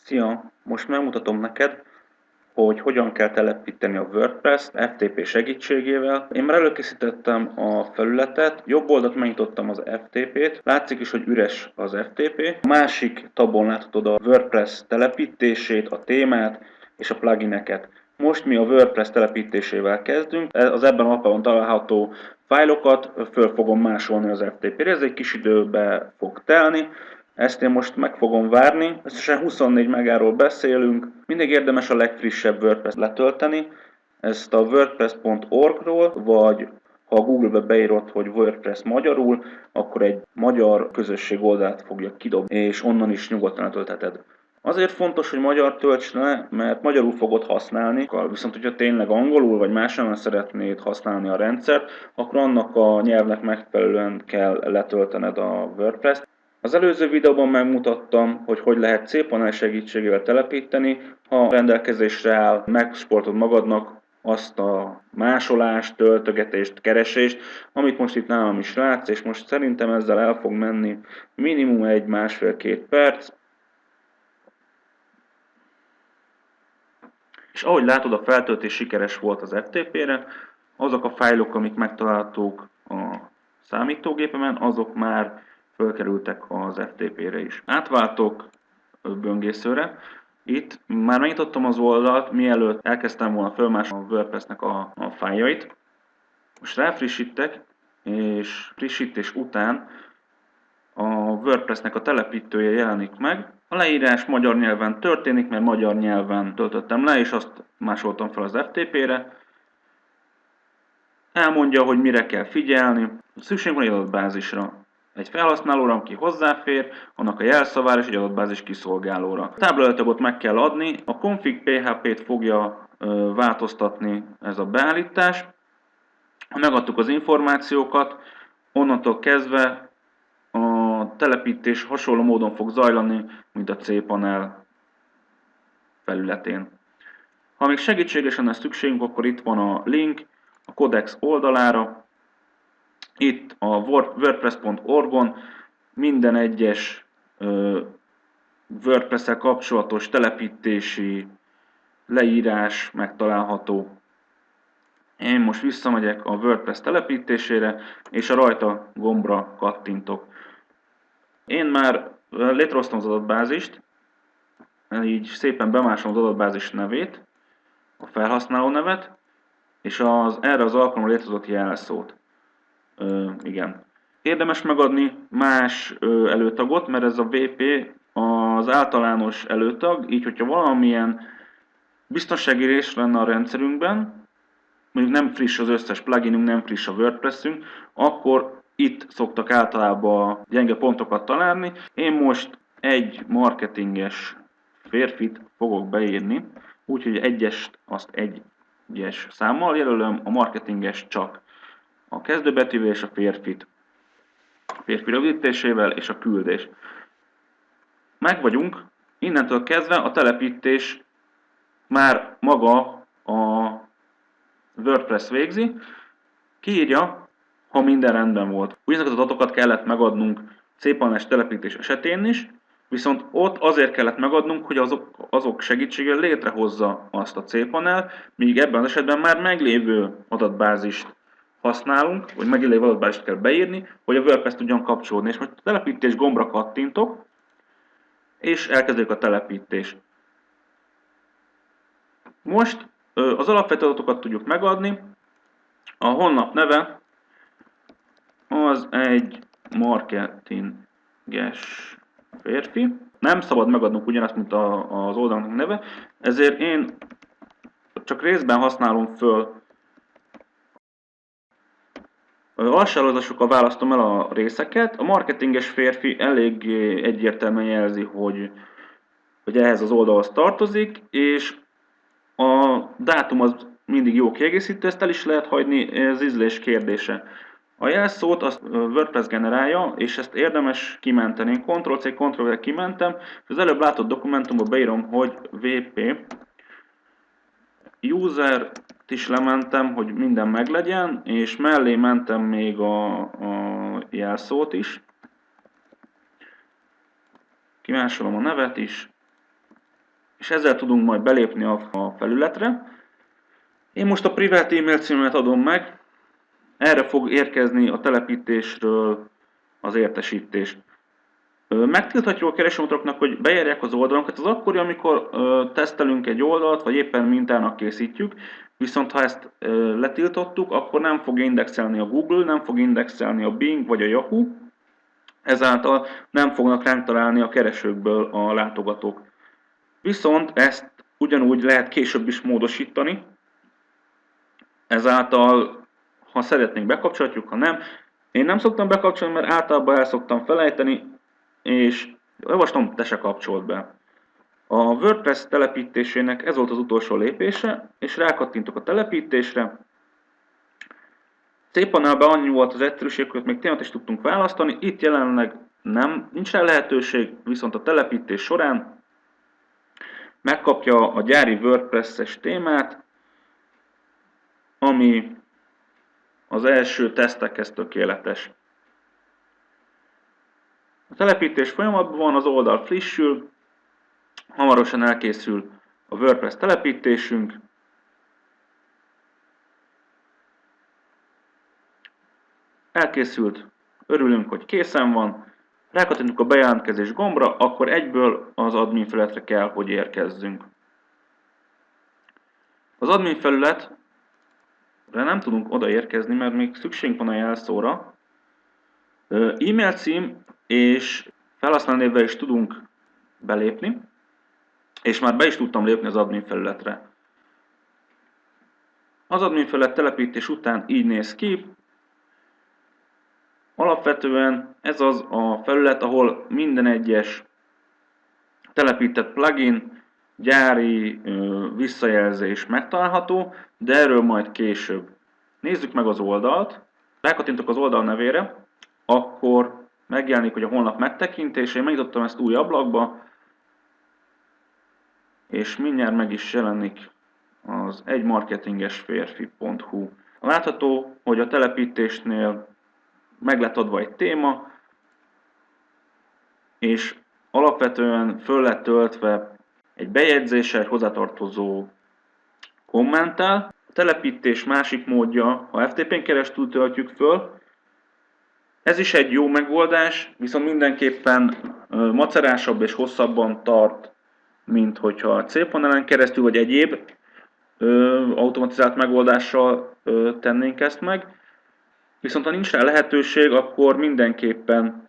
Szia! Most megmutatom neked, hogy hogyan kell telepíteni a WordPress-t FTP segítségével. Én már előkészítettem a felületet, jobb oldalt megnyitottam az FTP-t, látszik is, hogy üres az FTP. A másik tabon láthatod a WordPress telepítését, a témát és a plugineket. Most mi a WordPress telepítésével kezdünk, az ebben a lapon található fájlokat föl fogom másolni az FTP-re, ez egy kis időbe fog telni. Ezt én most meg fogom várni. Összesen 24 megáról beszélünk. Mindig érdemes a legfrissebb WordPress letölteni. Ezt a wordpress.org-ról, vagy ha a Google-be beírod, hogy WordPress magyarul, akkor egy magyar közösség oldalt fogja kidobni, és onnan is nyugodtan letöltheted. Azért fontos, hogy magyar tölts le, mert magyarul fogod használni, viszont hogyha tényleg angolul vagy máson szeretnéd használni a rendszert, akkor annak a nyelvnek megfelelően kell letöltened a WordPress-t. Az előző videóban megmutattam, hogy lehet cPanel segítségével telepíteni, ha rendelkezésre áll, megsportod magadnak azt a másolást, töltögetést, keresést, amit most itt nálam is látsz, és most szerintem ezzel el fog menni minimum 1,5-2 perc. És ahogy látod, a feltöltés sikeres volt az FTP-re, azok a fájlok, amik megtalálhatók a számítógépemen, azok már fölkerültek az FTP-re is. Átváltok böngészőre. Itt már megnyitottam az oldalt, mielőtt elkezdtem volna fölmásolni a WordPress-nek a fájljait. Most ráfrissítek, és frissítés után a WordPress-nek a telepítője jelenik meg. A leírás magyar nyelven történik, mert magyar nyelven töltöttem le, és azt másoltam fel az FTP-re. Elmondja, hogy mire kell figyelni. Szükség van egy adatbázisra. Egy felhasználóra, aki hozzáfér, annak a jelszavára és egy adatbázis kiszolgálóra. A táblálatagot meg kell adni, a config PHP-t fogja változtatni ez a beállítás. Ha megadtuk az információkat, onnantól kezdve a telepítés hasonló módon fog zajlani, mint a cPanel felületén. Ha még segítségesen lesz szükségünk, akkor itt van a link a Codex oldalára. Itt a wordpress.org-on minden egyes WordPress-szel kapcsolatos telepítési leírás megtalálható. Én most visszamegyek a WordPress telepítésére, és a rajta gombra kattintok. Én már létrehoztam az adatbázist, így szépen bemásolom az adatbázis nevét, a felhasználó nevet, és erre az alkalomra létrehozott jelszót. Igen. Érdemes megadni más előtagot, mert ez a WP az általános előtag, így hogyha valamilyen biztonsági rés lenne a rendszerünkben, mondjuk nem friss az összes pluginünk, nem friss a WordPressünk, akkor itt szoktak általában gyenge pontokat találni. Én most egy marketinges férfit fogok beírni, úgyhogy egyest azt egyes számmal jelölöm, a marketinges csak a kezdőbetűvel és a férfit férfi rövidítésével és a küldés. Meg vagyunk, innentől kezdve a telepítés már maga a WordPress végzi, kiírja, ha minden rendben volt. Ugyanezeket az adatokat kellett megadnunk cPanel-es telepítés esetén is, viszont ott azért kellett megadnunk, hogy azok segítségével létrehozza azt a cPanel, míg ebben az esetben már meglévő adatbázist használunk, vagy meglévő adatbázist kell beírni, hogy a WordPress tudjon kapcsolódni. És most a telepítés gombra kattintok, és elkezdődik a telepítés. Most az alapvető adatokat tudjuk megadni. A honlap neve az egy marketinges férfi. Nem szabad megadnunk ugyanazt, mint az oldalnak neve, ezért én csak részben használom föl. Alsólazokkal választom el a részeket. A marketinges férfi elég egyértelműen jelzi, hogy ehhez az oldalhoz tartozik, és a dátum az mindig jó kiegészítő, ezt el is lehet hagyni, ez ízlés kérdése. A jelszót azt WordPress generálja, és ezt érdemes kimenteni. Én Ctrl-C, Ctrl-V kimentem, és az előbb látott dokumentumban beírom, hogy WP user-t is lementem, hogy minden meglegyen, és mellé mentem még a jelszót is. Kimásolom a nevet is. és ezzel tudunk majd belépni a felületre. Én most a privát e-mail címet adom meg, erre fog érkezni a telepítésről az értesítés. Megtilthatjuk a keresőmotoroknak, hogy bejárják az oldalunkat, az akkori, amikor tesztelünk egy oldalt, vagy éppen mintának készítjük, viszont ha ezt letiltottuk, akkor nem fog indexelni a Google, nem fog indexelni a Bing vagy a Yahoo, ezáltal nem fognak ránk találni a keresőkből a látogatók. Viszont ezt ugyanúgy lehet később is módosítani, ezáltal, ha szeretnénk, bekapcsolhatjuk, ha nem. Én nem szoktam bekapcsolni, mert általában el szoktam felejteni, és javaslom, te se kapcsolt be. A WordPress telepítésének ez volt az utolsó lépése, és rákattintok a telepítésre. cPanelben annyi volt az egyszerűség, hogy még témát is tudtunk választani, itt jelenleg nincs rá lehetőség, viszont a telepítés során megkapja a gyári WordPress-es témát, ami az első tesztekhez tökéletes. A telepítés folyamatban van, az oldal frissül, hamarosan elkészül a WordPress telepítésünk. Elkészült, örülünk, hogy készen van. Rákattintunk a bejelentkezés gombra, akkor egyből az admin felületre kell, hogy érkezzünk. Az admin felületre nem tudunk odaérkezni, mert még szükségünk van a jelszóra. E-mail cím és felhasználónévvel is tudunk belépni, és már be is tudtam lépni az admin felületre. Az admin felület telepítés után így néz ki. Alapvetően ez az a felület, ahol minden egyes telepített plugin, gyári visszajelzés megtalálható, de erről majd később. Nézzük meg az oldalt. Rákattintok az oldal nevére, akkor megjelenik, hogy a honlap megtekintése. Én megnyitottam ezt új ablakba, és mindjárt meg is jelenik az egymarketingesférfi.hu. Látható, hogy a telepítésnél meg lett adva egy téma, és alapvetően föl lett töltve egy bejegyzéssel, hozzátartozó kommenttel. A telepítés másik módja, ha FTP-n keresztül töltjük föl, ez is egy jó megoldás, viszont mindenképpen macerásabb és hosszabban tart, mint hogyha a cPanelen keresztül vagy egyéb automatizált megoldással tennénk ezt meg. Viszont ha nincs rá lehetőség, akkor mindenképpen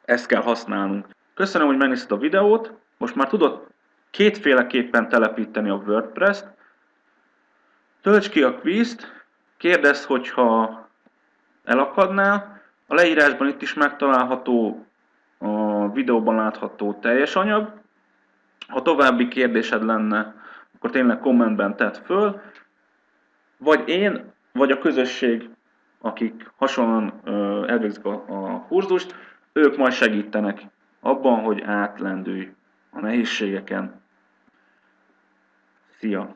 ezt kell használnunk. Köszönöm, hogy megnézted a videót. Most már tudod kétféleképpen telepíteni a WordPress-t. Tölts ki a quizt, kérdezz, hogyha elakadnál. A leírásban itt is megtalálható, a videóban látható teljes anyag. Ha további kérdésed lenne, akkor tényleg kommentben tedd föl. Vagy én, vagy a közösség, akik hasonlóan elvégzik a kurzust, ők majd segítenek abban, hogy átlendülj a nehézségeken. Szia!